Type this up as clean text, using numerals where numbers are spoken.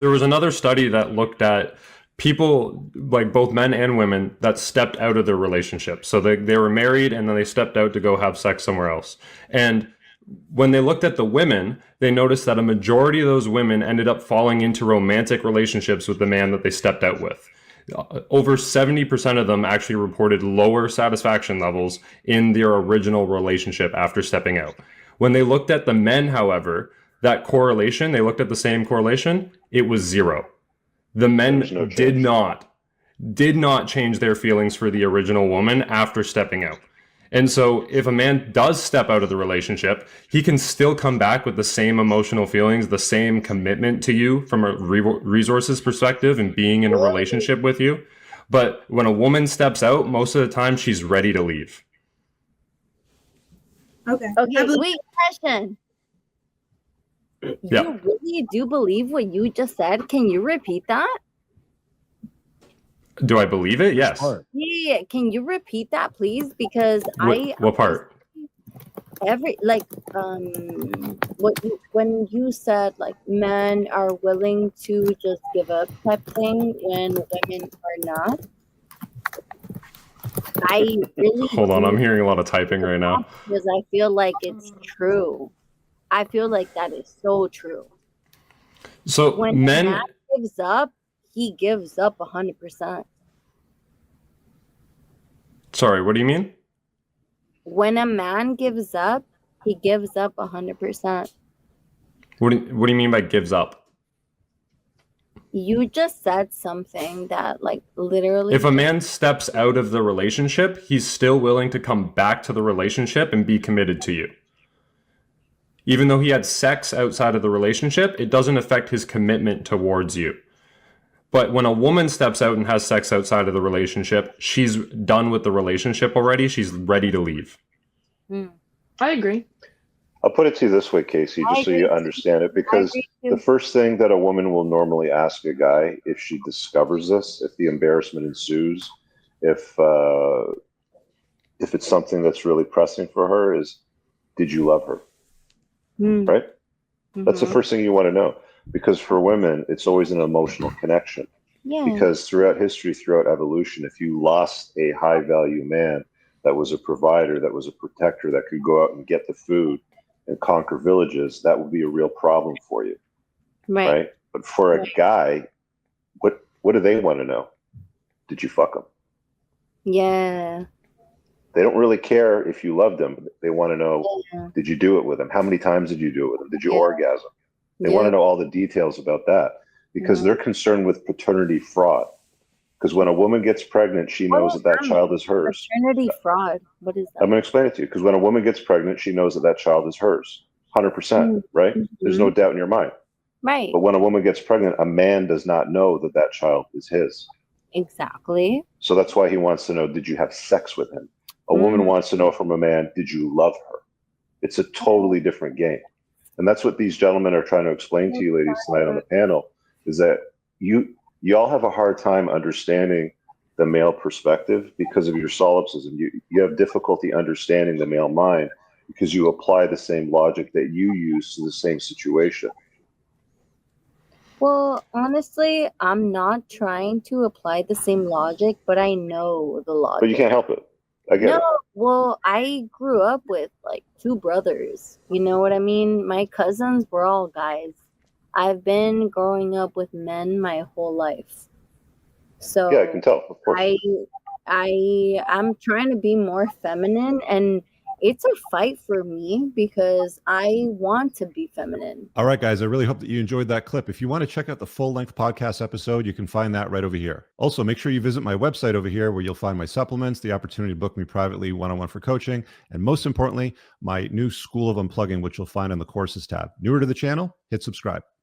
There was another study that looked at people, like both men and women, that stepped out of their relationship. So they were married and then they stepped out to go have sex somewhere else. And when they looked at the women, they noticed that a majority of those women ended up falling into romantic relationships with the man that they stepped out with. Over 70% of them actually reported lower satisfaction levels in their original relationship after stepping out. When they looked at the men, however, that correlation, they looked at the same correlation, it was zero. The men did not change their feelings for the original woman after stepping out. And so if a man does step out of the relationship, he can still come back with the same emotional feelings, the same commitment to you from a resources perspective and being in a relationship with you. But when a woman steps out, most of the time she's ready to leave. Okay, wait, question. Yeah. You really do believe what you just said? Can you repeat that? Do I believe it? Yes. Yeah. Can you repeat that, please? Because what part? When you said like men are willing to just give up type thing when women are not. I really hold on. I'm hearing a lot of typing right now because I feel like it's true. I feel like that is so true. So when a man gives up, he gives up 100%. Sorry, what do you mean? When a man gives up, he gives up 100%. What do you mean by gives up? You just said something that like literally. If a man steps out of the relationship, he's still willing to come back to the relationship and be committed to you. Even though he had sex outside of the relationship, it doesn't affect his commitment towards you. But when a woman steps out and has sex outside of the relationship, she's done with the relationship already. She's ready to leave. I agree. I'll put it to you this way, Casey, just so you understand it, because the first thing that a woman will normally ask a guy if she discovers this, if the embarrassment ensues, if it's something that's really pressing for her, is, did you love her? Right? That's the first thing you want to know, because for women, it's always an emotional connection. Yeah. Because throughout history, throughout evolution, if you lost a high value man that was a provider, that was a protector, that could go out and get the food and conquer villages, that would be a real problem for you. Right? But for a guy, what do they want to know? Did you fuck him? Yeah. They don't really care if you loved them. They want to know, did you do it with him? How many times did you do it with him? Did you orgasm? They want to know all the details about that, because they're concerned with paternity fraud. Because when a woman gets pregnant, she knows that child is hers. Paternity fraud. What is that? I'm going to explain it to you. Because when a woman gets pregnant, she knows that child is hers. 100%, right? There's no doubt in your mind. Right. But when a woman gets pregnant, a man does not know that child is his. Exactly. So that's why he wants to know, did you have sex with him? A woman wants to know from a man, did you love her? It's a totally different game. And that's what these gentlemen are trying to explain to you ladies tonight on the panel, is that you all have a hard time understanding the male perspective because of your solipsism. You have difficulty understanding the male mind because you apply the same logic that you use to the same situation. Well, honestly, I'm not trying to apply the same logic, but I know the logic. But you can't help it. I get it. Well, I grew up with like 2 brothers. You know what I mean? My cousins were all guys. I've been growing up with men my whole life. So yeah, I can tell, of course. I'm trying to be more feminine, and it's a fight for me because I want to be feminine. All right, guys, I really hope that you enjoyed that clip. If you want to check out the full-length podcast episode, you can find that right over here. Also, make sure you visit my website over here where you'll find my supplements, the opportunity to book me privately one-on-one for coaching, and most importantly, my new School of Unplugging, which you'll find on the courses tab. Newer to the channel, hit subscribe.